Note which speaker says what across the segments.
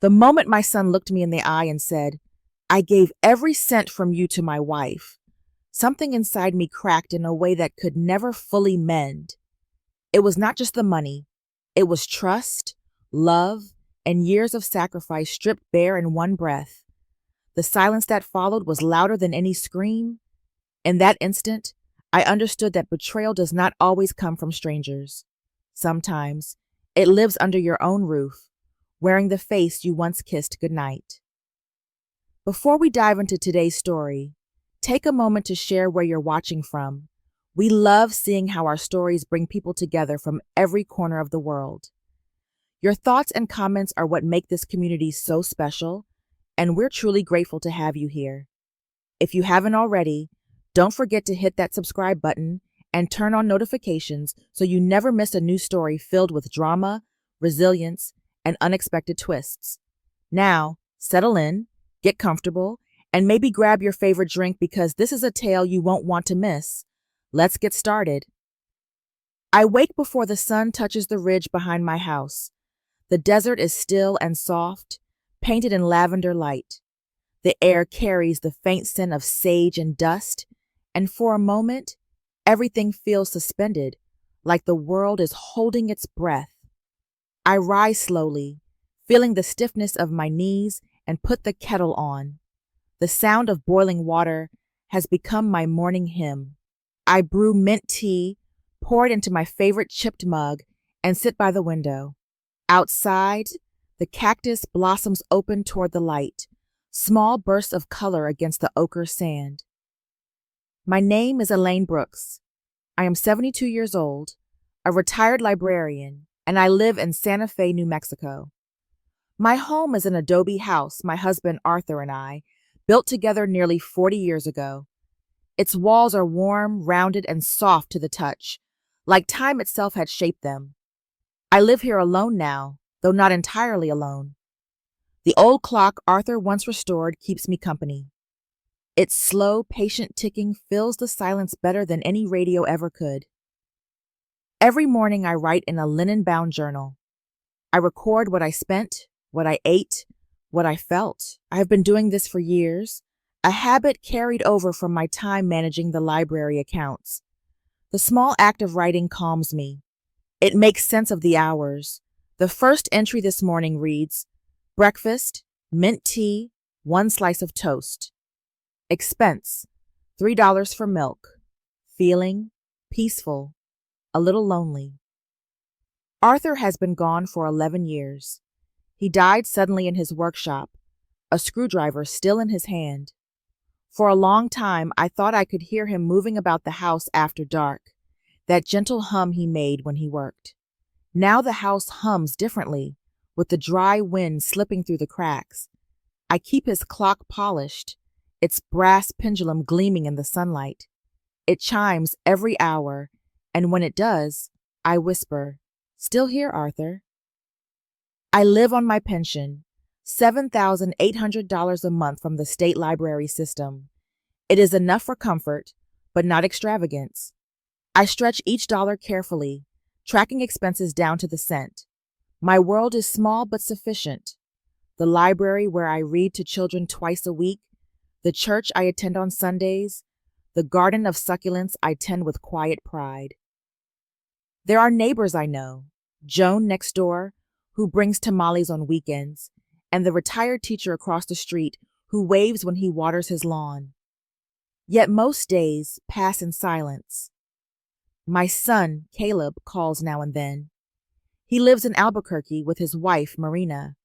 Speaker 1: The moment my son looked me in the eye and said, "I gave every cent from you to my wife," something inside me cracked in a way that could never fully mend. It was not just the money, it was trust, love, and years of sacrifice stripped bare in one breath. The silence that followed was louder than any scream. In that instant, I understood that betrayal does not always come from strangers. Sometimes, it lives under your own roof, wearing the face you once kissed goodnight. Before we dive into today's story, take a moment to share where you're watching from. We love seeing how our stories bring people together from every corner of the world. Your thoughts and comments are what make this community so special, and we're truly grateful to have you here. If you haven't already, don't forget to hit that subscribe button and turn on notifications so you never miss a new story filled with drama, resilience, and unexpected twists. Now, settle in, get comfortable, and maybe grab your favorite drink because this is a tale you won't want to miss. Let's get started. I wake before the sun touches the ridge behind my house. The desert is still and soft, painted in lavender light. The air carries the faint scent of sage and dust, and for a moment, everything feels suspended, like the world is holding its breath. I rise slowly, feeling the stiffness of my knees, and put the kettle on. The sound of boiling water has become my morning hymn. I brew mint tea, pour it into my favorite chipped mug, and sit by the window. Outside, the cactus blossoms open toward the light, small bursts of color against the ochre sand. My name is Elaine Brooks. I am 72 years old, a retired librarian, and I live in Santa Fe, New Mexico. My home is an adobe house my husband Arthur and I built together nearly 40 years ago. Its walls are warm, rounded, and soft to the touch, like time itself had shaped them. I live here alone now, though not entirely alone. The old clock Arthur once restored keeps me company. Its slow, patient ticking fills the silence better than any radio ever could. Every morning I write in a linen-bound journal. I record what I spent, what I ate, what I felt. I have been doing this for years, a habit carried over from my time managing the library accounts. The small act of writing calms me. It makes sense of the hours. The first entry this morning reads, breakfast, mint tea, 1 slice of toast. Expense, $3 for milk. Feeling, peaceful, a little lonely. Arthur has been gone for 11 years. He died suddenly in his workshop, a screwdriver still in his hand. For a long time, I thought I could hear him moving about the house after dark, that gentle hum he made when he worked. Now the house hums differently, with the dry wind slipping through the cracks. I keep his clock polished, its brass pendulum gleaming in the sunlight. It chimes every hour, and when it does, I whisper, "Still here, Arthur." I live on my pension, $7,800 a month from the state library system. It is enough for comfort, but not extravagance. I stretch each dollar carefully, tracking expenses down to the cent. My world is small but sufficient. The library where I read to children twice a week, the church I attend on Sundays, the garden of succulents I tend with quiet pride. There are neighbors I know, Joan next door, who brings tamales on weekends, and the retired teacher across the street who waves when he waters his lawn. Yet most days pass in silence. My son, Caleb, calls now and then. He lives in Albuquerque with his wife, Marina.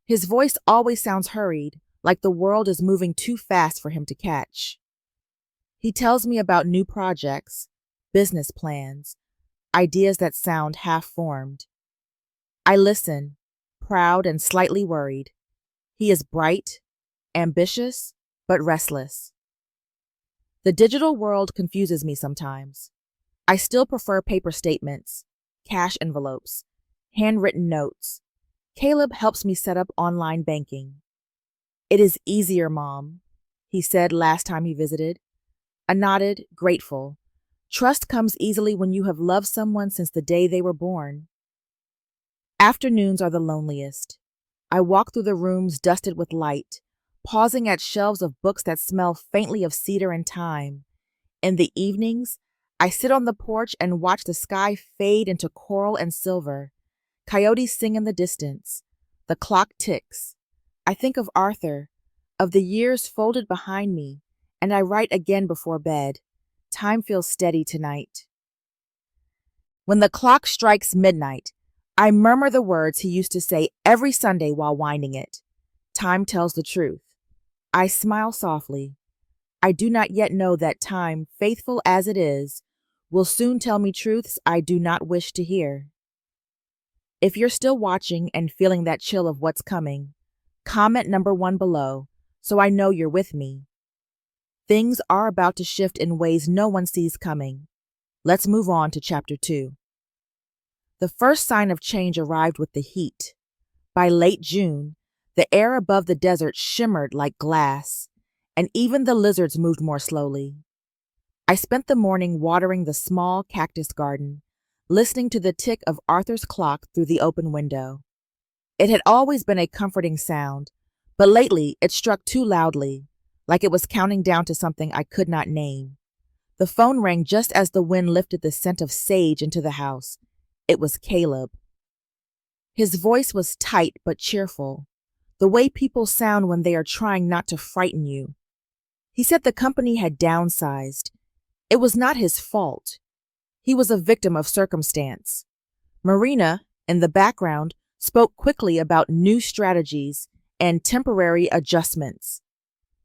Speaker 1: His voice always sounds hurried, like the world is moving too fast for him to catch. He tells me about new projects, business plans, ideas that sound half-formed. I listen, proud and slightly worried. He is bright, ambitious, but restless. The digital world confuses me sometimes. I still prefer paper statements, cash envelopes, handwritten notes. Caleb helps me set up online banking. "It is easier, Mom," he said last time he visited. I nodded, grateful. Trust comes easily when you have loved someone since the day they were born. Afternoons are the loneliest. I walk through the rooms dusted with light, pausing at shelves of books that smell faintly of cedar and thyme. In the evenings, I sit on the porch and watch the sky fade into coral and silver. Coyotes sing in the distance. The clock ticks. I think of Arthur, of the years folded behind me, and I write again before bed. Time feels steady tonight. When the clock strikes midnight, I murmur the words he used to say every Sunday while winding it. Time tells the truth. I smile softly. I do not yet know that time, faithful as it is, will soon tell me truths I do not wish to hear. If you're still watching and feeling that chill of what's coming, comment number 1 below so I know you're with me. Things are about to shift in ways no one sees coming. Let's move on to chapter 2. The first sign of change arrived with the heat. By late June, the air above the desert shimmered like glass, and even the lizards moved more slowly. I spent the morning watering the small cactus garden, listening to the tick of Arthur's clock through the open window. It had always been a comforting sound, but lately it struck too loudly, like it was counting down to something I could not name. The phone rang just as the wind lifted the scent of sage into the house. It was Caleb. His voice was tight but cheerful, the way people sound when they are trying not to frighten you. He said the company had downsized. It was not his fault. He was a victim of circumstance. Marina, in the background, spoke quickly about new strategies and temporary adjustments.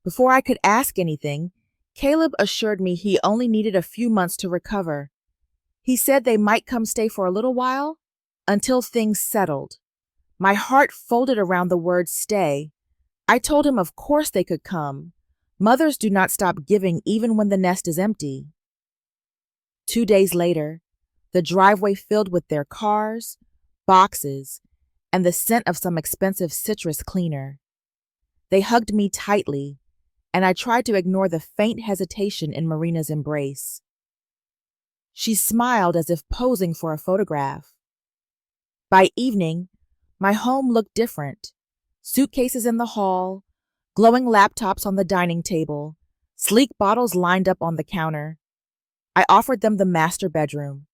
Speaker 1: Before I could ask anything, Caleb assured me he only needed a few months to recover. He said they might come stay for a little while, until things settled. My heart folded around the word stay. I told him of course they could come. Mothers do not stop giving even when the nest is empty. 2 days later, the driveway filled with their cars, boxes, and the scent of some expensive citrus cleaner. They hugged me tightly, and I tried to ignore the faint hesitation in Marina's embrace. She smiled as if posing for a photograph. By evening, my home looked different. Suitcases in the hall, glowing laptops on the dining table, sleek bottles lined up on the counter. I offered them the master bedroom.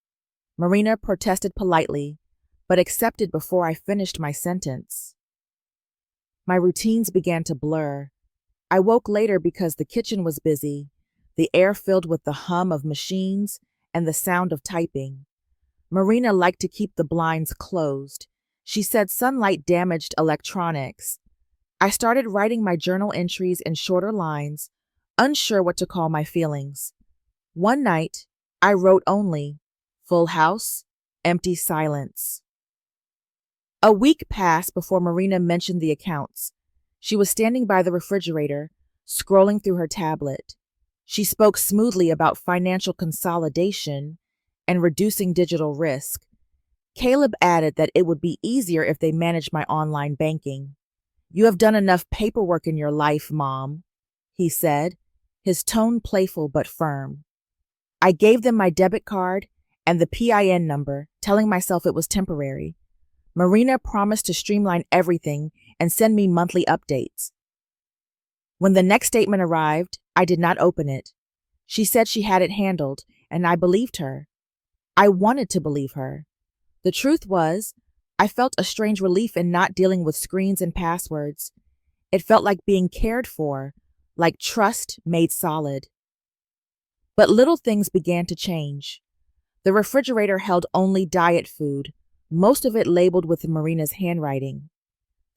Speaker 1: Marina protested politely, but accepted before I finished my sentence. My routines began to blur. I woke later because the kitchen was busy, the air filled with the hum of machines and the sound of typing. Marina liked to keep the blinds closed. She said sunlight damaged electronics. I started writing my journal entries in shorter lines, unsure what to call my feelings. One night, I wrote only, full house, empty silence. A week passed before Marina mentioned the accounts. She was standing by the refrigerator, scrolling through her tablet. She spoke smoothly about financial consolidation and reducing digital risk. Caleb added that it would be easier if they managed my online banking. "You have done enough paperwork in your life, Mom," he said, his tone playful but firm. I gave them my debit card and the PIN number, telling myself it was temporary. Marina promised to streamline everything and send me monthly updates. When the next statement arrived, I did not open it. She said she had it handled, and I believed her. I wanted to believe her. The truth was, I felt a strange relief in not dealing with screens and passwords. It felt like being cared for, like trust made solid. But little things began to change. The refrigerator held only diet food, most of it labeled with Marina's handwriting.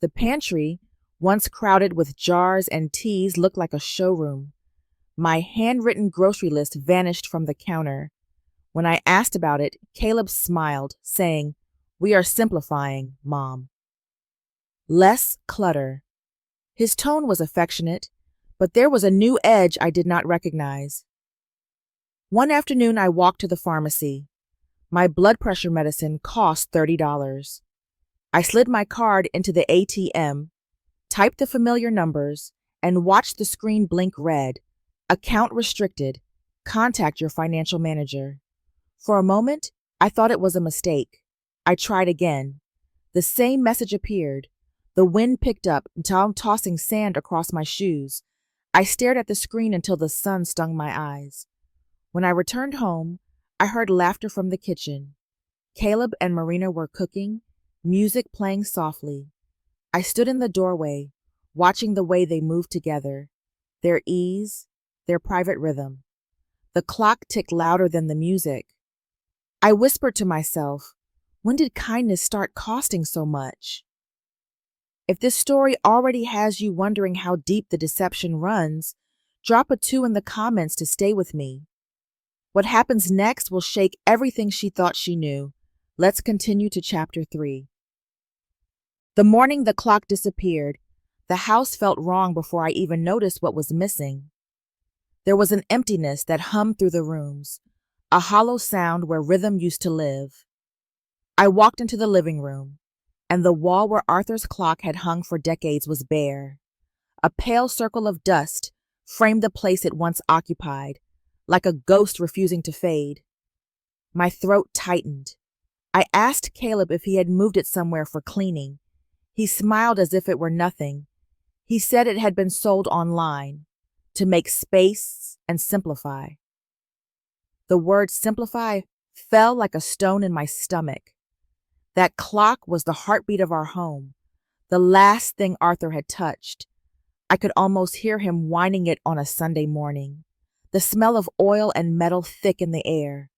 Speaker 1: The pantry, once crowded with jars and teas, looked like a showroom. My handwritten grocery list vanished from the counter. When I asked about it, Caleb smiled, saying, "We are simplifying, Mom." Less clutter. His tone was affectionate, but there was a new edge I did not recognize. One afternoon, I walked to the pharmacy. My blood pressure medicine cost $30. I slid my card into the ATM, typed the familiar numbers, and watched the screen blink red. Account restricted. Contact your financial manager. For a moment, I thought it was a mistake. I tried again. The same message appeared. The wind picked up until I'm tossing sand across my shoes. I stared at the screen until the sun stung my eyes. When I returned home, I heard laughter from the kitchen. Caleb and Marina were cooking, music playing softly. I stood in the doorway, watching the way they moved together, their ease, their private rhythm. The clock ticked louder than the music. I whispered to myself, when did kindness start costing so much? If this story already has you wondering how deep the deception runs, drop a 2 in the comments to stay with me. What happens next will shake everything she thought she knew. Let's continue to chapter 3. The morning the clock disappeared, the house felt wrong before I even noticed what was missing. There was an emptiness that hummed through the rooms, a hollow sound where rhythm used to live. I walked into the living room, and the wall where Arthur's clock had hung for decades was bare. A pale circle of dust framed the place it once occupied, like a ghost refusing to fade. My throat tightened. I asked Caleb if he had moved it somewhere for cleaning. He smiled as if it were nothing. He said it had been sold online, to make space and simplify. The word simplify fell like a stone in my stomach. That clock was the heartbeat of our home, the last thing Arthur had touched. I could almost hear him winding it on a Sunday morning, the smell of oil and metal thick in the air.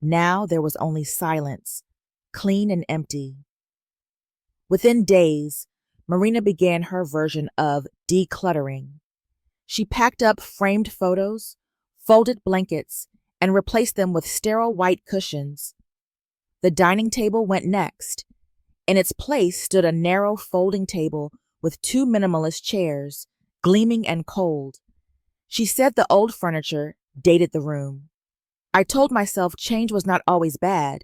Speaker 1: Now there was only silence, clean and empty. Within days, Marina began her version of decluttering. She packed up framed photos, folded blankets, and replaced them with sterile white cushions. The dining table went next. In its place stood a narrow folding table with 2 minimalist chairs, gleaming and cold. She said the old furniture dated the room. I told myself change was not always bad,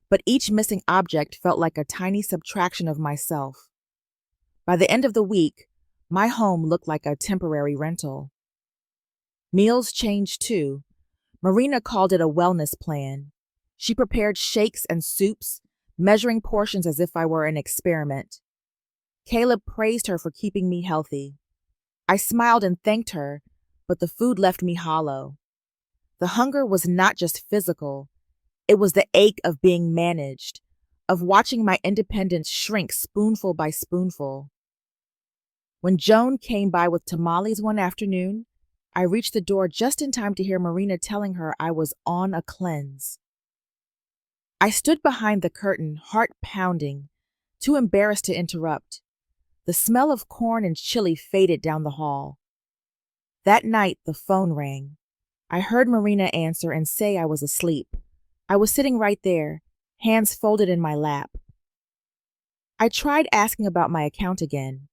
Speaker 1: but each missing object felt like a tiny subtraction of myself. By the end of the week, my home looked like a temporary rental. Meals changed too. Marina called it a wellness plan. She prepared shakes and soups, measuring portions as if I were an experiment. Caleb praised her for keeping me healthy. I smiled and thanked her, but the food left me hollow. The hunger was not just physical. It was the ache of being managed, of watching my independence shrink spoonful by spoonful. When Joan came by with tamales one afternoon, I reached the door just in time to hear Marina telling her I was on a cleanse. I stood behind the curtain, heart pounding, too embarrassed to interrupt. The smell of corn and chili faded down the hall. That night, the phone rang. I heard Marina answer and say I was asleep. I was sitting right there, hands folded in my lap. I tried asking about my account again.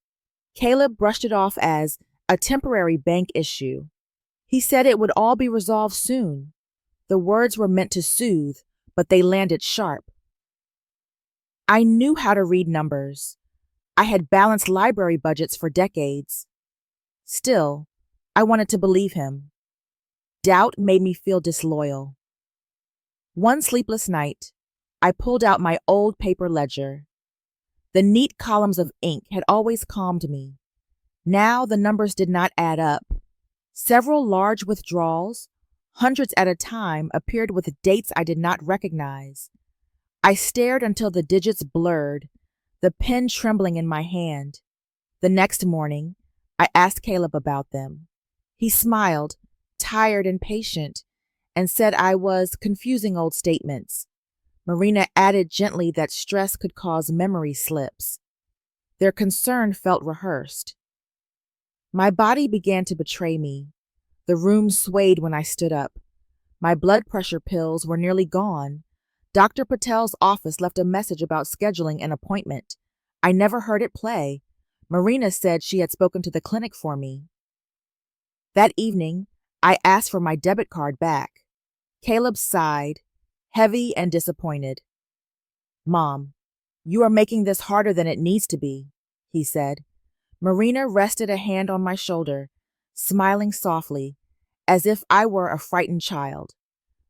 Speaker 1: Caleb brushed it off as a temporary bank issue. He said it would all be resolved soon. The words were meant to soothe, but they landed sharp. I knew how to read numbers. I had balanced library budgets for decades. Still, I wanted to believe him. Doubt made me feel disloyal. One sleepless night, I pulled out my old paper ledger. The neat columns of ink had always calmed me. Now the numbers did not add up. Several large withdrawals, hundreds at a time, appeared with dates I did not recognize. I stared until the digits blurred, the pen trembling in my hand. The next morning, I asked Caleb about them. He smiled, tired and patient, and said I was confusing old statements. Marina added gently that stress could cause memory slips. Their concern felt rehearsed. My body began to betray me. The room swayed when I stood up. My blood pressure pills were nearly gone. Dr. Patel's office left a message about scheduling an appointment. I never heard it play. Marina said she had spoken to the clinic for me. That evening, I asked for my debit card back. Caleb sighed, heavy and disappointed. "Mom, you are making this harder than it needs to be," he said. Marina rested a hand on my shoulder, smiling softly, as if I were a frightened child.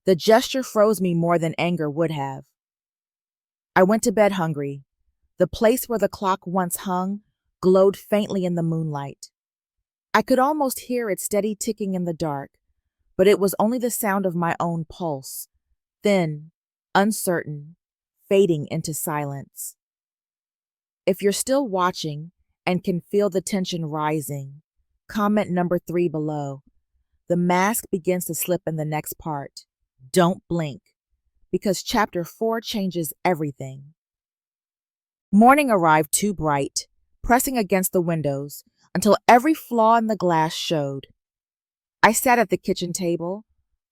Speaker 1: The gesture froze me more than anger would have. I went to bed hungry. The place where the clock once hung glowed faintly in the moonlight. I could almost hear its steady ticking in the dark, but it was only the sound of my own pulse, thin, uncertain, fading into silence. If you're still watching and can feel the tension rising, comment number 3 below. The mask begins to slip in the next part. Don't blink, because chapter 4 changes everything. Morning arrived too bright, pressing against the windows until every flaw in the glass showed. I sat at the kitchen table,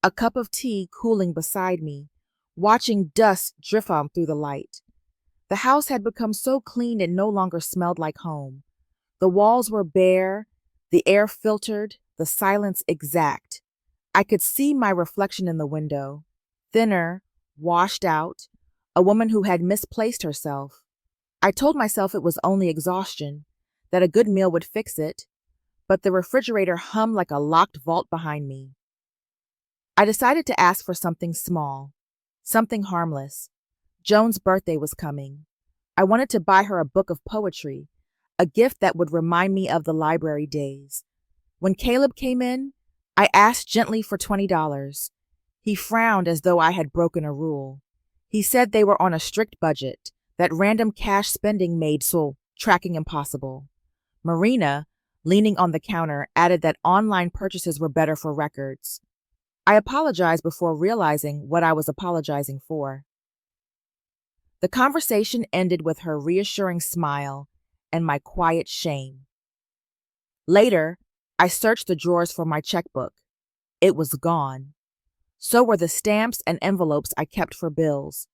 Speaker 1: a cup of tea cooling beside me, watching dust drift on through the light. The house had become so clean it no longer smelled like home. The walls were bare, the air filtered, the silence exact. I could see my reflection in the window, thinner, washed out, a woman who had misplaced herself. I told myself it was only exhaustion, that a good meal would fix it, but the refrigerator hummed like a locked vault behind me. I decided to ask for something small, something harmless. Joan's birthday was coming. I wanted to buy her a book of poetry, a gift that would remind me of the library days. When Caleb came in, I asked gently for $20. He frowned as though I had broken a rule. He said they were on a strict budget, that random cash spending made tracking impossible. Marina, leaning on the counter, added that online purchases were better for records. I apologized before realizing what I was apologizing for. The conversation ended with her reassuring smile and my quiet shame. Later, I searched the drawers for my checkbook. It was gone. So were the stamps and envelopes I kept for bills.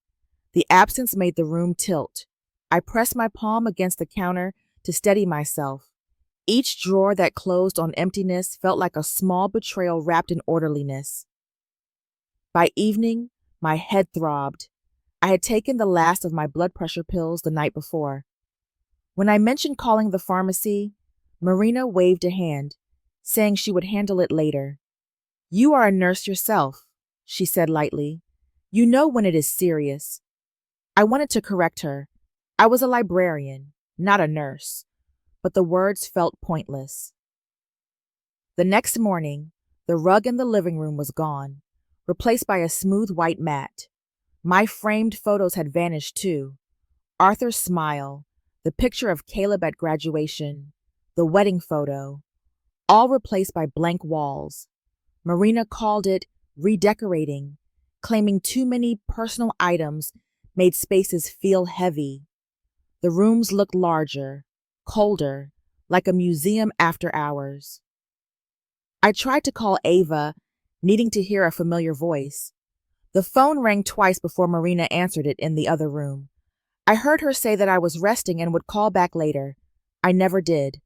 Speaker 1: The absence made the room tilt. I pressed my palm against the counter to steady myself. Each drawer that closed on emptiness felt like a small betrayal wrapped in orderliness. By evening, my head throbbed. I had taken the last of my blood pressure pills the night before. When I mentioned calling the pharmacy, Marina waved a hand, saying she would handle it later. "You are a nurse yourself," she said lightly. "You know when it is serious." I wanted to correct her. I was a librarian, not a nurse, but the words felt pointless. The next morning, the rug in the living room was gone, replaced by a smooth white mat. My framed photos had vanished too. Arthur's smile, the picture of Caleb at graduation, the wedding photo, all replaced by blank walls. Marina called it redecorating, claiming too many personal items made spaces feel heavy. The rooms looked larger, colder, like a museum after hours. I tried to call Ava, needing to hear a familiar voice. The phone rang twice before Marina answered it in the other room. I heard her say that I was resting and would call back later. I never did.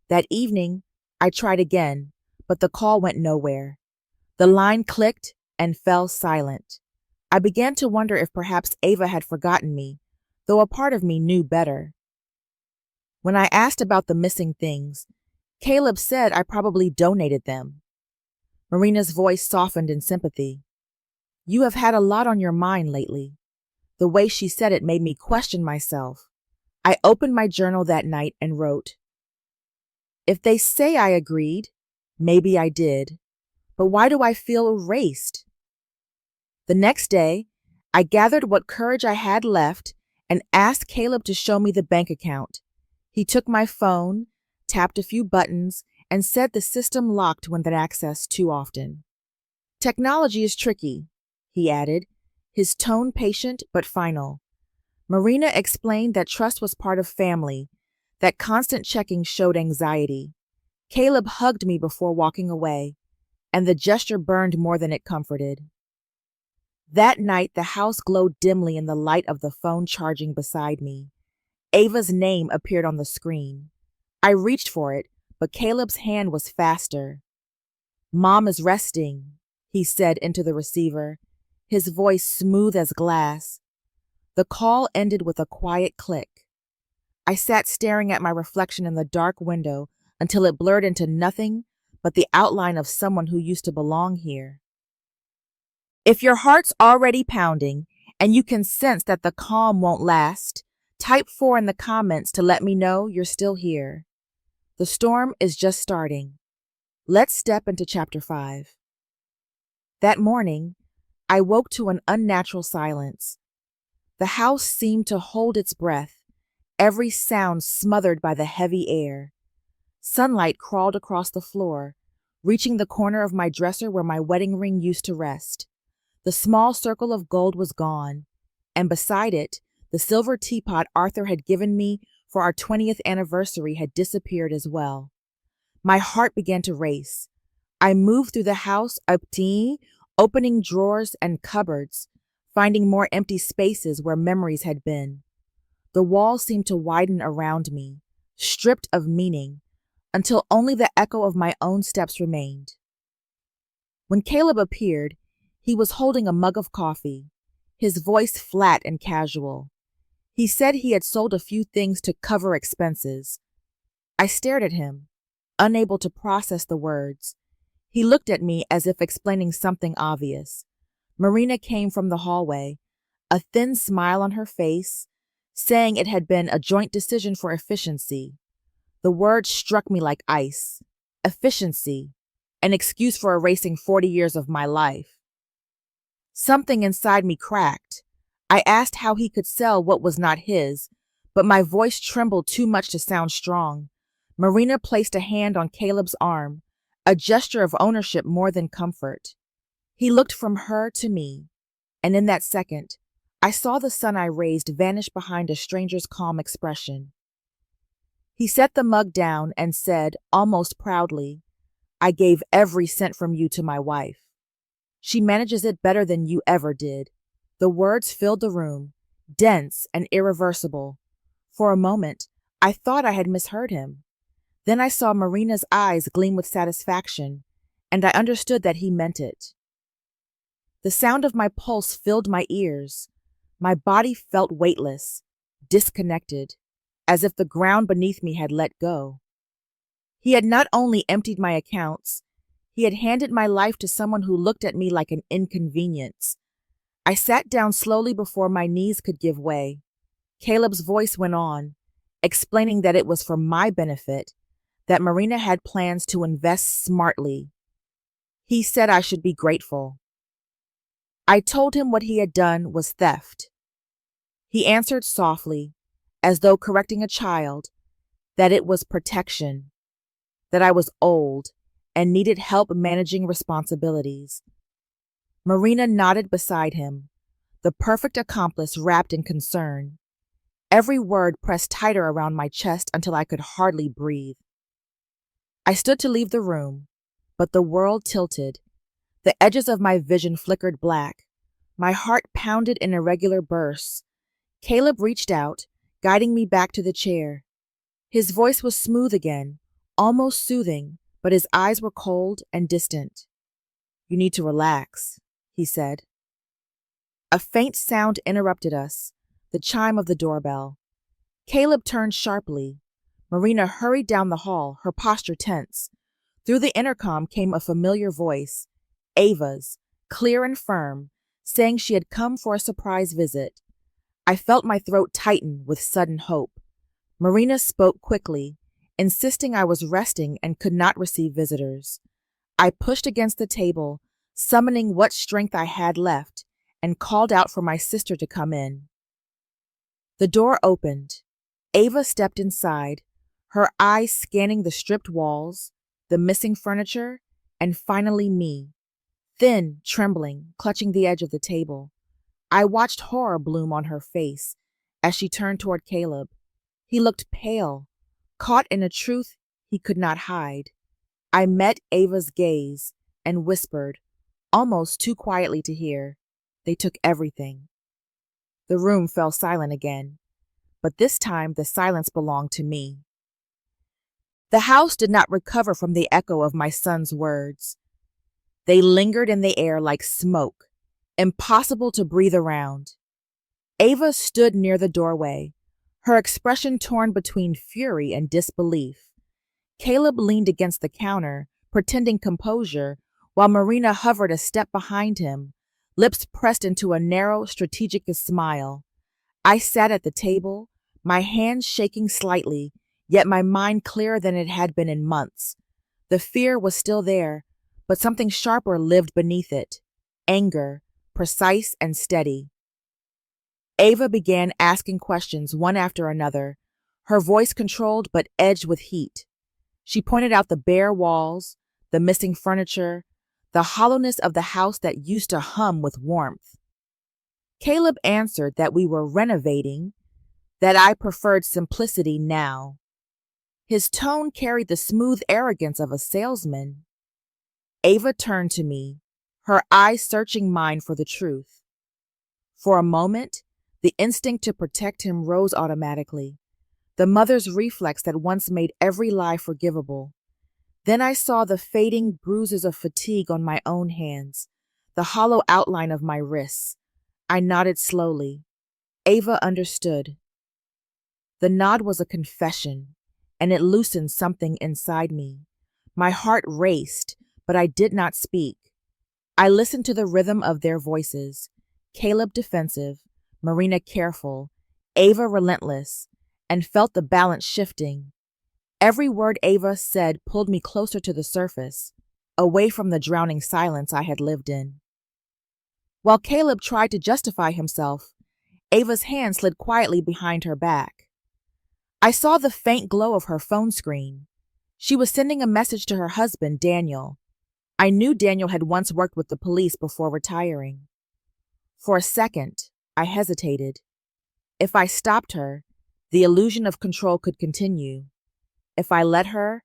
Speaker 1: That evening, I tried again, but the call went nowhere. The line clicked and fell silent. I began to wonder if perhaps Ava had forgotten me, though a part of me knew better. When I asked about the missing things, Caleb said I probably donated them. Marina's voice softened in sympathy. "You have had a lot on your mind lately." The way she said it made me question myself. I opened my journal that night and wrote, "If they say I agreed, maybe I did, but why do I feel erased?" The next day, I gathered what courage I had left and asked Caleb to show me the bank account. He took my phone, tapped a few buttons, and said the system locked when accessed too often. "Technology is tricky," he added, his tone patient but final. Marina explained that trust was part of family, that constant checking showed anxiety. Caleb hugged me before walking away, and the gesture burned more than it comforted. That night, the house glowed dimly in the light of the phone charging beside me. Ava's name appeared on the screen. I reached for it, but Caleb's hand was faster. "Mom is resting," he said into the receiver, his voice smooth as glass. The call ended with a quiet click. I sat staring at my reflection in the dark window until it blurred into nothing but the outline of someone who used to belong here. If your heart's already pounding and you can sense that the calm won't last, Type 4 in the comments to let me know you're still here. The storm is just starting. Let's step into chapter 5. That morning, I woke to an unnatural silence. The house seemed to hold its breath, every sound smothered by the heavy air. Sunlight crawled across the floor, reaching the corner of my dresser where my wedding ring used to rest. The small circle of gold was gone, and beside it, the silver teapot Arthur had given me for our 20th anniversary had disappeared as well. My heart began to race. I moved through the house, opening drawers and cupboards, finding more empty spaces where memories had been. The walls seemed to widen around me, stripped of meaning, until only the echo of my own steps remained. When Caleb appeared, he was holding a mug of coffee, his voice flat and casual. He said he had sold a few things to cover expenses. I stared at him, unable to process the words. He looked at me as if explaining something obvious. Marina came from the hallway, a thin smile on her face, saying it had been a joint decision for efficiency. The word struck me like ice. Efficiency, an excuse for erasing 40 years of my life. Something inside me cracked. I asked how he could sell what was not his, but my voice trembled too much to sound strong. Marina placed a hand on Caleb's arm, a gesture of ownership more than comfort. He looked from her to me, and in that second, I saw the son I raised vanish behind a stranger's calm expression. He set the mug down and said, almost proudly, "I gave every cent from you to my wife. She manages it better than you ever did." The words filled the room, dense and irreversible. For a moment, I thought I had misheard him. Then I saw Marina's eyes gleam with satisfaction, and I understood that he meant it. The sound of my pulse filled my ears. My body felt weightless, disconnected, as if the ground beneath me had let go. He had not only emptied my accounts, he had handed my life to someone who looked at me like an inconvenience. I sat down slowly before my knees could give way. Caleb's voice went on, explaining that it was for my benefit, that Marina had plans to invest smartly. He said I should be grateful. I told him what he had done was theft. He answered softly, as though correcting a child, that it was protection, that I was old and needed help managing responsibilities. Marina nodded beside him, the perfect accomplice wrapped in concern. Every word pressed tighter around my chest until I could hardly breathe. I stood to leave the room, but the world tilted. The edges of my vision flickered black. My heart pounded in irregular bursts. Caleb reached out, guiding me back to the chair. His voice was smooth again, almost soothing, but his eyes were cold and distant. "You need to relax," he said. A faint sound interrupted us, the chime of the doorbell. Caleb turned sharply. Marina hurried down the hall, her posture tense. Through the intercom came a familiar voice, Ava's, clear and firm, saying she had come for a surprise visit. I felt my throat tighten with sudden hope. Marina spoke quickly, insisting I was resting and could not receive visitors. I pushed against the table, summoning what strength I had left, and called out for my sister to come in. The door opened. Ava stepped inside, her eyes scanning the stripped walls, the missing furniture, and finally me, thin, trembling, clutching the edge of the table. I watched horror bloom on her face as she turned toward Caleb. He looked pale, caught in a truth he could not hide. I met Ava's gaze and whispered, almost too quietly to hear, "They took everything." The room fell silent again, but this time the silence belonged to me. The house did not recover from the echo of my son's words. They lingered in the air like smoke, impossible to breathe around. Ava stood near the doorway, her expression torn between fury and disbelief. Caleb leaned against the counter, pretending composure, while Marina hovered a step behind him, lips pressed into a narrow, strategic smile. I sat at the table, my hands shaking slightly, yet my mind clearer than it had been in months. The fear was still there, but something sharper lived beneath it. Anger, precise and steady. Ava began asking questions one after another, her voice controlled but edged with heat. She pointed out the bare walls, the missing furniture, the hollowness of the house that used to hum with warmth. Caleb answered that we were renovating, that I preferred simplicity now. His tone carried the smooth arrogance of a salesman. Ava turned to me, her eyes searching mine for the truth. For a moment, the instinct to protect him rose automatically, the mother's reflex that once made every lie forgivable. Then I saw the fading bruises of fatigue on my own hands, the hollow outline of my wrists. I nodded slowly. Ava understood. The nod was a confession, and it loosened something inside me. My heart raced, but I did not speak. I listened to the rhythm of their voices, Caleb defensive, Marina careful, Ava relentless, and felt the balance shifting. Every word Ava said pulled me closer to the surface, away from the drowning silence I had lived in. While Caleb tried to justify himself, Ava's hand slid quietly behind her back. I saw the faint glow of her phone screen. She was sending a message to her husband, Daniel. I knew Daniel had once worked with the police before retiring. For a second, I hesitated. If I stopped her, the illusion of control could continue. If I let her,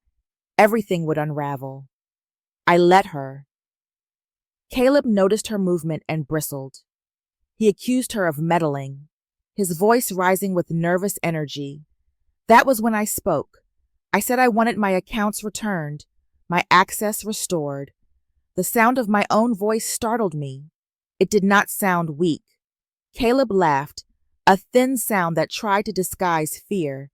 Speaker 1: everything would unravel. I let her. Caleb noticed her movement and bristled. He accused her of meddling, his voice rising with nervous energy. That was when I spoke. I said I wanted my accounts returned, my access restored. The sound of my own voice startled me. It did not sound weak. Caleb laughed, a thin sound that tried to disguise fear.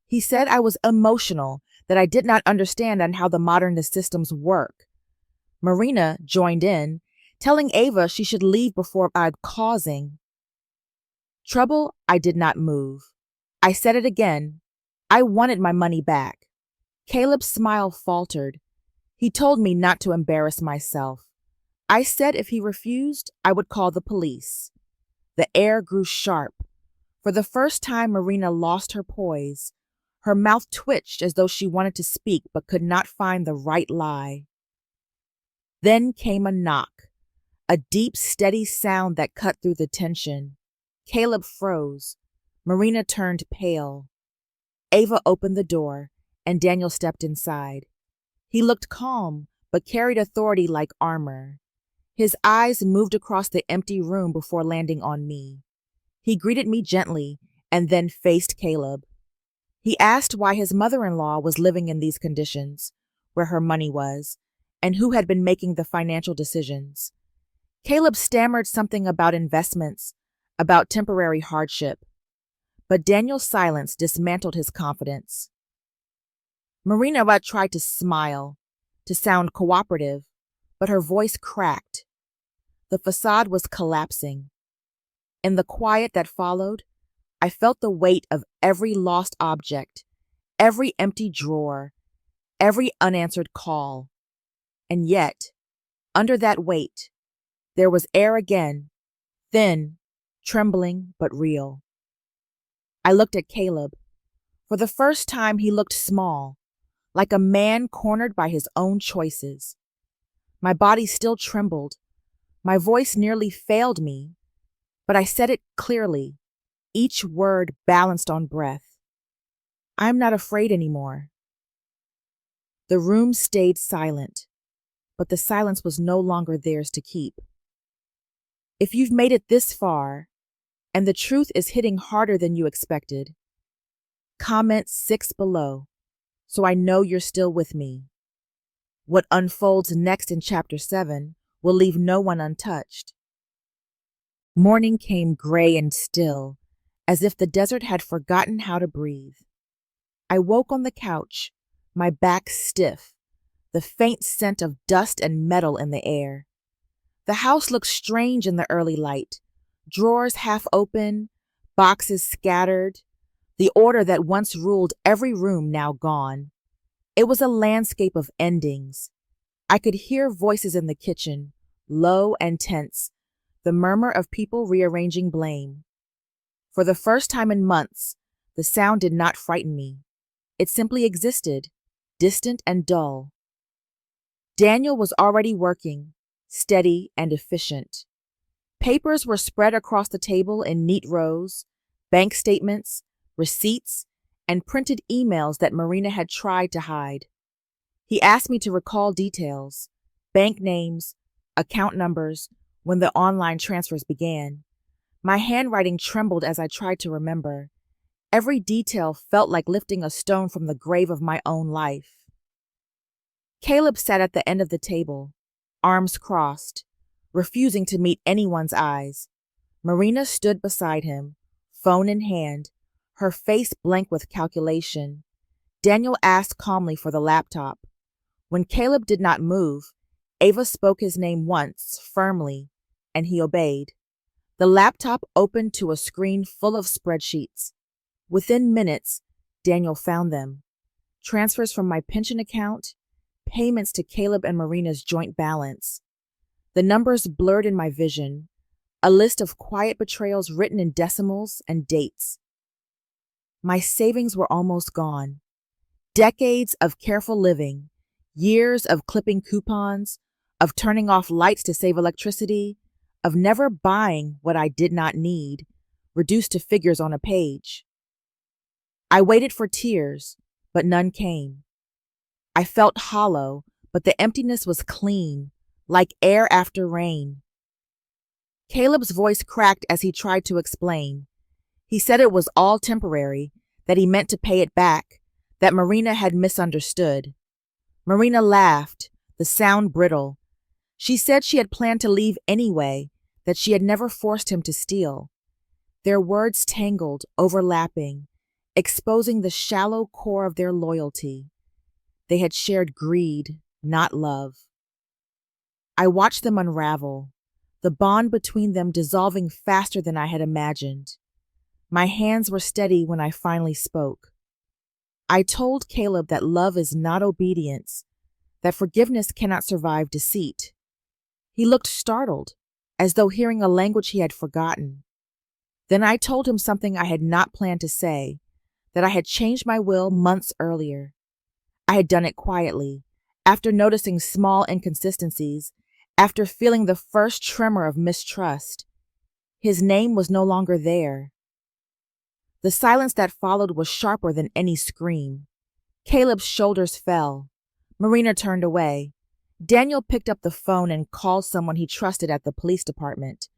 Speaker 1: He said I was emotional, that I did not understand how the modernist systems work. Marina joined in, telling Ava she should leave before I'd causing trouble. I did not move. I said it again. I wanted my money back. Caleb's smile faltered. He told me not to embarrass myself. I said if he refused, I would call the police. The air grew sharp. For the first time, Marina lost her poise. Her mouth twitched as though she wanted to speak but could not find the right lie. Then came a knock, a deep, steady sound that cut through the tension. Caleb froze. Marina turned pale. Ava opened the door, and Daniel stepped inside. He looked calm, but carried authority like armor. His eyes moved across the empty room before landing on me. He greeted me gently and then faced Caleb. He asked why his mother-in-law was living in these conditions, where her money was, and who had been making the financial decisions. Caleb stammered something about investments, about temporary hardship. But Daniel's silence dismantled his confidence. Marina tried to smile, to sound cooperative, but her voice cracked. The facade was collapsing. In the quiet that followed, I felt the weight of every lost object, every empty drawer, every unanswered call. And yet, under that weight, there was air again, thin, trembling, but real. I looked at Caleb. For the first time, he looked small, like a man cornered by his own choices. My body still trembled. My voice nearly failed me, but I said it clearly, each word balanced on breath. I'm not afraid anymore. The room stayed silent, but the silence was no longer theirs to keep. If you've made it this far, and the truth is hitting harder than you expected, comment 6 below, so I know you're still with me. What unfolds next in Chapter 7 will leave no one untouched. Morning came gray and still, as if the desert had forgotten how to breathe. I woke on the couch, my back stiff, the faint scent of dust and metal in the air. The house looked strange in the early light, drawers half open, boxes scattered, The order that once ruled every room now gone. It was a landscape of endings. I could hear voices in the kitchen, low and tense, the murmur of people rearranging blame. For the first time in months, the sound did not frighten me. It simply existed, distant and dull. Daniel was already working, steady and efficient. Papers were spread across the table in neat rows, bank statements, receipts, and printed emails that Marina had tried to hide. He asked me to recall details, bank names, account numbers, when the online transfers began. My handwriting trembled as I tried to remember. Every detail felt like lifting a stone from the grave of my own life. Caleb sat at the end of the table, arms crossed, refusing to meet anyone's eyes. Marina stood beside him, phone in hand, her face blank with calculation. Daniel asked calmly for the laptop. When Caleb did not move, Ava spoke his name once, firmly, and he obeyed. The laptop opened to a screen full of spreadsheets. Within minutes, Daniel found them. Transfers from my pension account, payments to Caleb and Marina's joint balance. The numbers blurred in my vision, a list of quiet betrayals written in decimals and dates. My savings were almost gone. Decades of careful living, years of clipping coupons, of turning off lights to save electricity, of never buying what I did not need, reduced to figures on a page. I waited for tears, but none came. I felt hollow, but the emptiness was clean, like air after rain. Caleb's voice cracked as he tried to explain. He said it was all temporary, that he meant to pay it back, that Marina had misunderstood. Marina laughed, the sound brittle. She said she had planned to leave anyway, that she had never forced him to steal. Their words tangled, overlapping, exposing the shallow core of their loyalty. They had shared greed, not love. I watched them unravel, the bond between them dissolving faster than I had imagined. My hands were steady when I finally spoke. I told Caleb that love is not obedience, that forgiveness cannot survive deceit. He looked startled, as though hearing a language he had forgotten. Then I told him something I had not planned to say, that I had changed my will months earlier. I had done it quietly, after noticing small inconsistencies, after feeling the first tremor of mistrust. His name was no longer there. The silence that followed was sharper than any scream. Caleb's shoulders fell. Marina turned away. Daniel picked up the phone and called someone he trusted at the police department.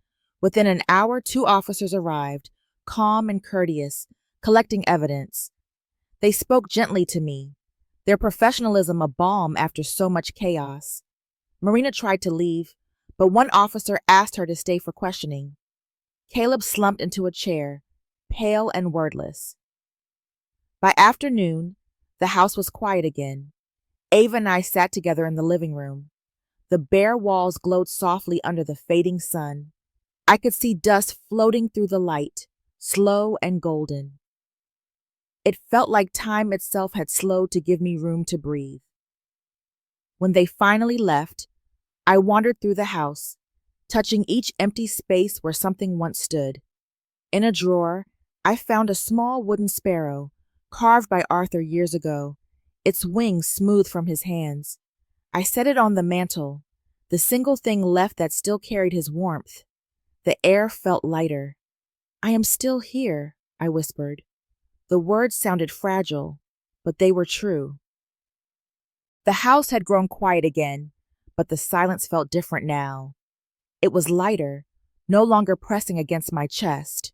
Speaker 1: Within an hour, 2 officers arrived, calm and courteous, collecting evidence. They spoke gently to me, their professionalism a balm after so much chaos. Marina tried to leave, but one officer asked her to stay for questioning. Caleb slumped into a chair, pale and wordless. By afternoon, the house was quiet again. Ava and I sat together in the living room. The bare walls glowed softly under the fading sun. I could see dust floating through the light, slow and golden. It felt like time itself had slowed to give me room to breathe. When they finally left, I wandered through the house, touching each empty space where something once stood. In a drawer, I found a small wooden sparrow, carved by Arthur years ago, its wings smooth from his hands. I set it on the mantel, the single thing left that still carried his warmth. The air felt lighter. "I am still here," I whispered. The words sounded fragile, but they were true. The house had grown quiet again, but the silence felt different now. It was lighter, no longer pressing against my chest.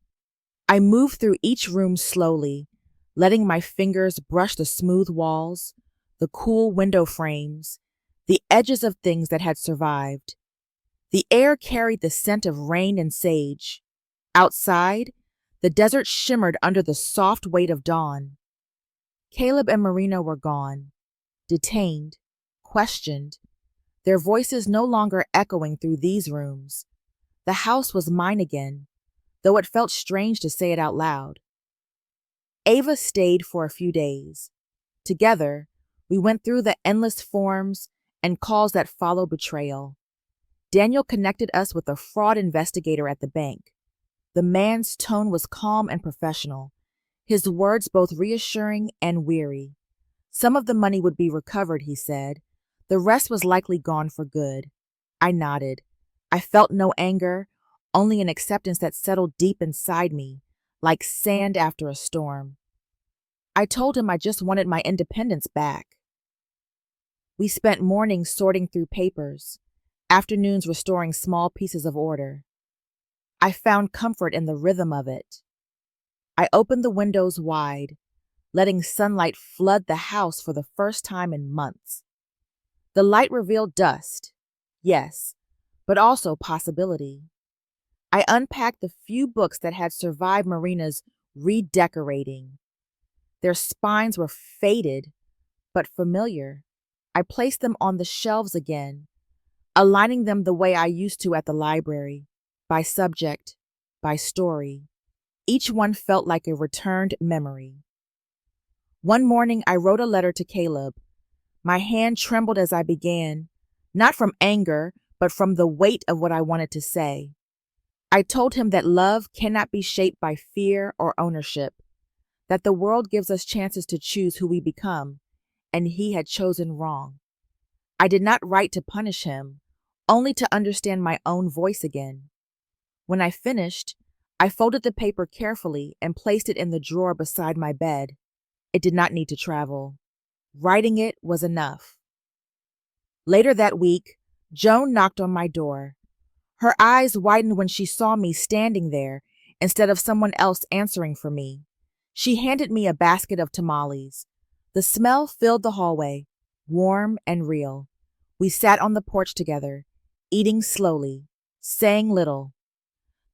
Speaker 1: I moved through each room slowly, letting my fingers brush the smooth walls, the cool window frames, the edges of things that had survived. The air carried the scent of rain and sage. Outside, the desert shimmered under the soft weight of dawn. Caleb and Marina were gone, detained, questioned, their voices no longer echoing through these rooms. The house was mine again, though it felt strange to say it out loud. Ava stayed for a few days. Together, we went through the endless forms and calls that follow betrayal. Daniel connected us with a fraud investigator at the bank. The man's tone was calm and professional, his words both reassuring and weary. Some of the money would be recovered, he said. The rest was likely gone for good. I nodded. I felt no anger, only an acceptance that settled deep inside me, like sand after a storm. I told him I just wanted my independence back. We spent mornings sorting through papers, afternoons restoring small pieces of order. I found comfort in the rhythm of it. I opened the windows wide, letting sunlight flood the house for the first time in months. The light revealed dust, yes, but also possibility. I unpacked the few books that had survived Marina's redecorating. Their spines were faded, but familiar. I placed them on the shelves again, aligning them the way I used to at the library, by subject, by story. Each one felt like a returned memory. One morning, I wrote a letter to Caleb. My hand trembled as I began, not from anger, but from the weight of what I wanted to say. I told him that love cannot be shaped by fear or ownership, that the world gives us chances to choose who we become, and he had chosen wrong. I did not write to punish him, only to understand my own voice again. When I finished, I folded the paper carefully and placed it in the drawer beside my bed. It did not need to travel. Writing it was enough. Later that week, Joan knocked on my door. Her eyes widened when she saw me standing there instead of someone else answering for me. She handed me a basket of tamales. The smell filled the hallway, warm and real. We sat on the porch together, eating slowly, saying little.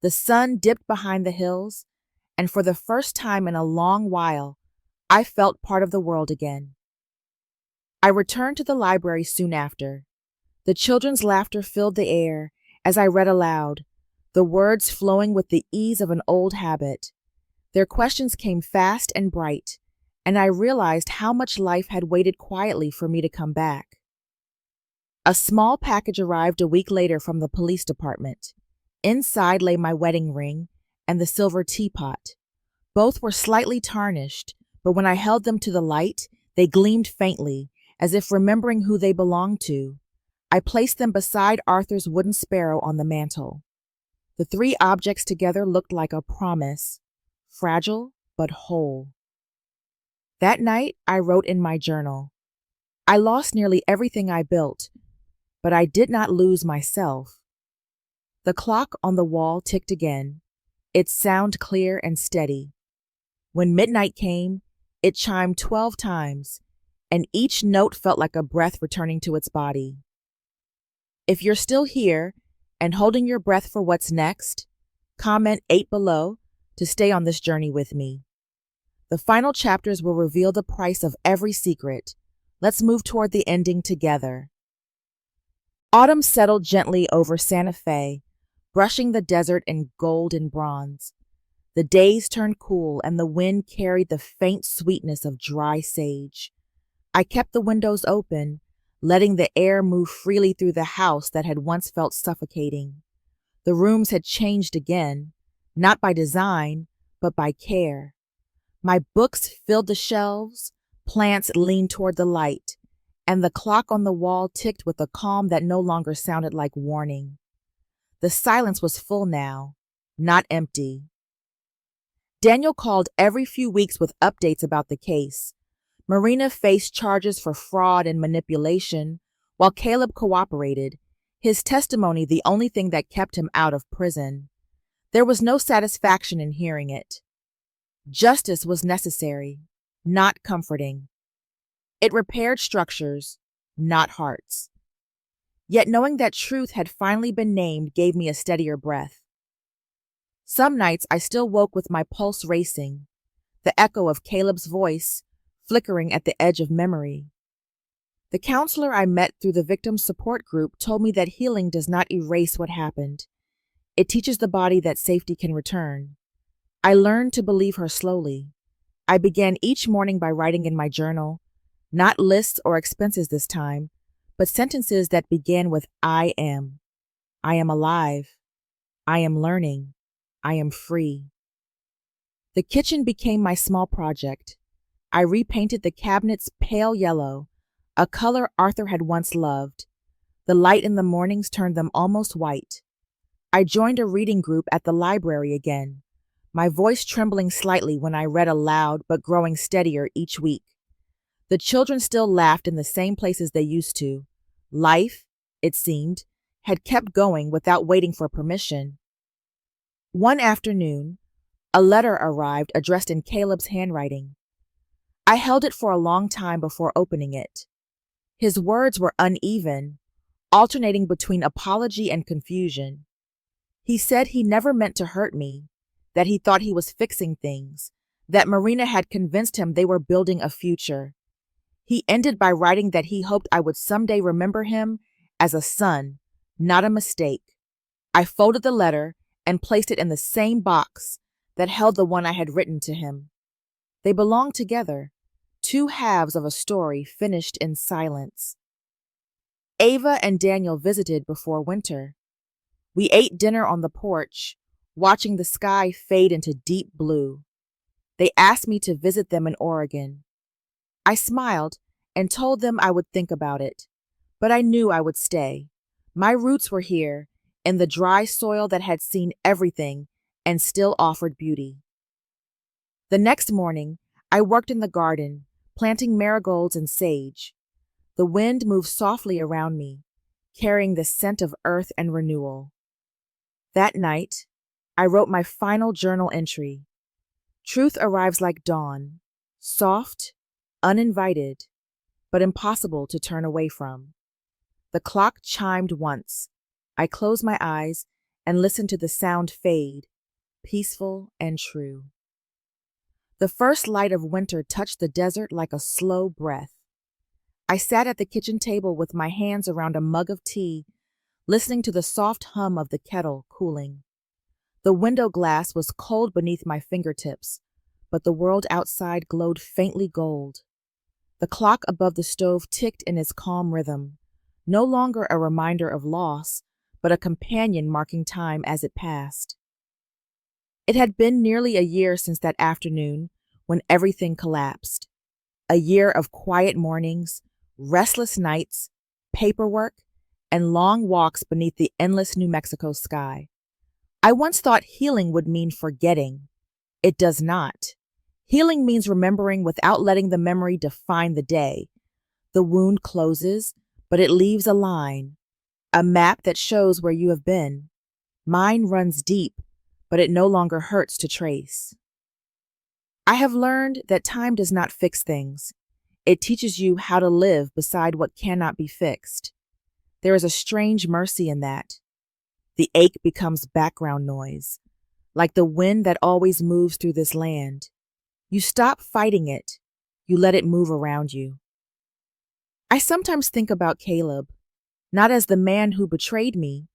Speaker 1: The sun dipped behind the hills, and for the first time in a long while, I felt part of the world again. I returned to the library soon after. The children's laughter filled the air as I read aloud, the words flowing with the ease of an old habit. Their questions came fast and bright, and I realized how much life had waited quietly for me to come back. A small package arrived a week later from the police department. Inside lay my wedding ring and the silver teapot. Both were slightly tarnished, but when I held them to the light, they gleamed faintly, as if remembering who they belonged to. I placed them beside Arthur's wooden sparrow on the mantel. The three objects together looked like a promise, fragile but whole. That night, I wrote in my journal. I lost nearly everything I built, but I did not lose myself. The clock on the wall ticked again, its sound clear and steady. When midnight came, it chimed 12 times, and each note felt like a breath returning to its body. If you're still here and holding your breath for what's next, comment 8 below to stay on this journey with me. The final chapters will reveal the price of every secret. Let's move toward the ending together. Autumn settled gently over Santa Fe, brushing the desert in gold and bronze. The days turned cool and the wind carried the faint sweetness of dry sage. I kept the windows open, letting the air move freely through the house that had once felt suffocating. The rooms had changed again, not by design, but by care. My books filled the shelves, plants leaned toward the light, and the clock on the wall ticked with a calm that no longer sounded like warning. The silence was full now, not empty. Daniel called every few weeks with updates about the case. Marina faced charges for fraud and manipulation, while Caleb cooperated, his testimony the only thing that kept him out of prison. There was no satisfaction in hearing it. Justice was necessary, not comforting. It repaired structures, not hearts. Yet knowing that truth had finally been named gave me a steadier breath. Some nights I still woke with my pulse racing, the echo of Caleb's voice flickering at the edge of memory. The counselor I met through the victim support group told me that healing does not erase what happened. It teaches the body that safety can return. I learned to believe her slowly. I began each morning by writing in my journal, not lists or expenses this time, but sentences that began with I am. I am alive. I am learning. I am free. The kitchen became my small project. I repainted the cabinets pale yellow, a color Arthur had once loved. The light in the mornings turned them almost white. I joined a reading group at the library again, my voice trembling slightly when I read aloud but growing steadier each week. The children still laughed in the same places they used to. Life, it seemed, had kept going without waiting for permission. One afternoon, a letter arrived addressed in Caleb's handwriting. I held it for a long time before opening it. His words were uneven, alternating between apology and confusion. He said he never meant to hurt me, that he thought he was fixing things, that Marina had convinced him they were building a future. He ended by writing that he hoped I would someday remember him as a son, not a mistake. I folded the letter and placed it in the same box that held the one I had written to him. They belonged together, two halves of a story finished in silence. Ava and Daniel visited before winter. We ate dinner on the porch, watching the sky fade into deep blue. They asked me to visit them in Oregon. I smiled and told them I would think about it, but I knew I would stay. My roots were here, in the dry soil that had seen everything and still offered beauty. The next morning, I worked in the garden, planting marigolds and sage. The wind moved softly around me, carrying the scent of earth and renewal. That night, I wrote my final journal entry. Truth arrives like dawn, soft, uninvited, but impossible to turn away from. The clock chimed once. I closed my eyes and listened to the sound fade, peaceful and true. The first light of winter touched the desert like a slow breath. I sat at the kitchen table with my hands around a mug of tea, listening to the soft hum of the kettle cooling. The window glass was cold beneath my fingertips, but the world outside glowed faintly gold. The clock above the stove ticked in its calm rhythm, no longer a reminder of loss, but a companion marking time as it passed. It had been nearly a year since that afternoon when everything collapsed. A year of quiet mornings, restless nights, paperwork, and long walks beneath the endless New Mexico sky. I once thought healing would mean forgetting. It does not. Healing means remembering without letting the memory define the day. The wound closes, but it leaves a line, a map that shows where you have been. Mine runs deep, but it no longer hurts to trace. I have learned that time does not fix things. It teaches you how to live beside what cannot be fixed. There is a strange mercy in that. The ache becomes background noise, like the wind that always moves through this land. You stop fighting it. You let it move around you. I sometimes think about Caleb, not as the man who betrayed me,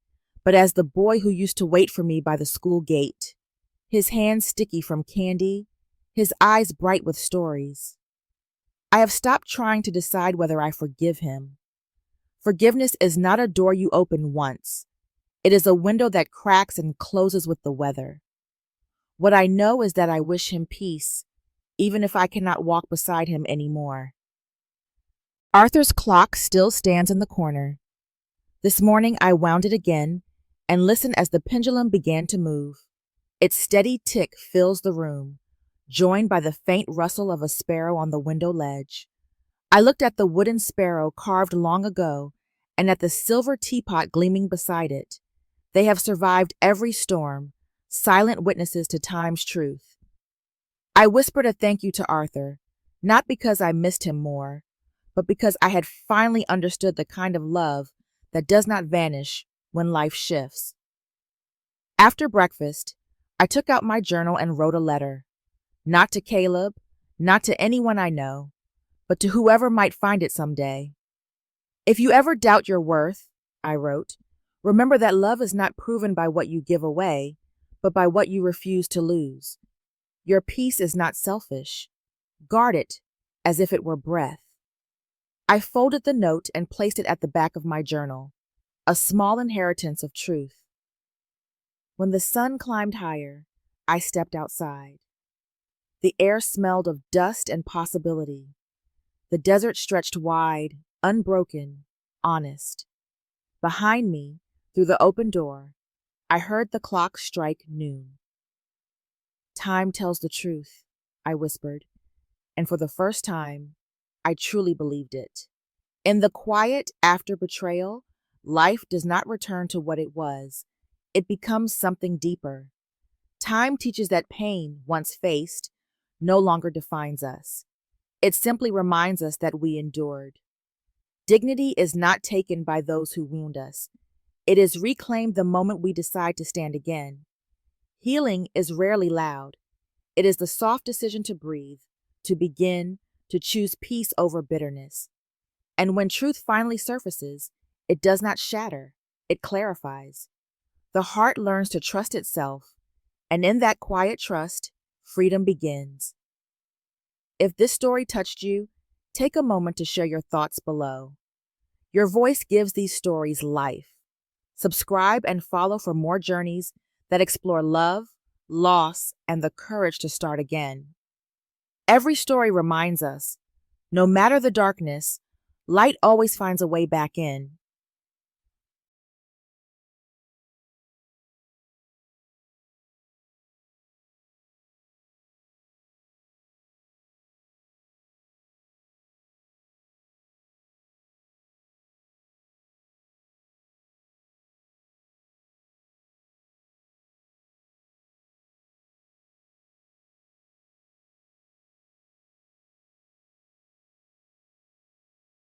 Speaker 1: but as the boy who used to wait for me by the school gate, his hands sticky from candy, his eyes bright with stories. I have stopped trying to decide whether I forgive him. Forgiveness is not a door you open once. It is a window that cracks and closes with the weather. What I know is that I wish him peace, even if I cannot walk beside him anymore. Arthur's clock still stands in the corner. This morning I wound it again and listened as the pendulum began to move. Its steady tick fills the room, joined by the faint rustle of a sparrow on the window ledge. I looked at the wooden sparrow carved long ago and at the silver teapot gleaming beside it. They have survived every storm, silent witnesses to time's truth. I whispered a thank you to Arthur, not because I missed him more, but because I had finally understood the kind of love that does not vanish when life shifts. After breakfast, I took out my journal and wrote a letter. Not to Caleb, not to anyone I know, but to whoever might find it someday. If you ever doubt your worth, I wrote, remember that love is not proven by what you give away, but by what you refuse to lose. Your peace is not selfish. guard it as if it were breath. I folded the note and placed it at the back of my journal, a small inheritance of truth. When the sun climbed higher, I stepped outside. The air smelled of dust and possibility. The desert stretched wide, unbroken, honest. Behind me, through the open door, I heard the clock strike noon. Time tells the truth, I whispered, and for the first time, I truly believed it. In the quiet after betrayal, life does not return to what it was. It becomes something deeper. Time teaches that pain, once faced, no longer defines us. It simply reminds us that we endured. Dignity is not taken by those who wound us. It is reclaimed the moment we decide to stand again. Healing is rarely loud. It is the soft decision to breathe, to begin, to choose peace over bitterness. And when truth finally surfaces, it does not shatter, it clarifies. The heart learns to trust itself, and in that quiet trust, freedom begins. If this story touched you, take a moment to share your thoughts below. Your voice gives these stories life. Subscribe and follow for more journeys that explore love, loss, and the courage to start again. Every story reminds us, no matter the darkness, light always finds a way back in.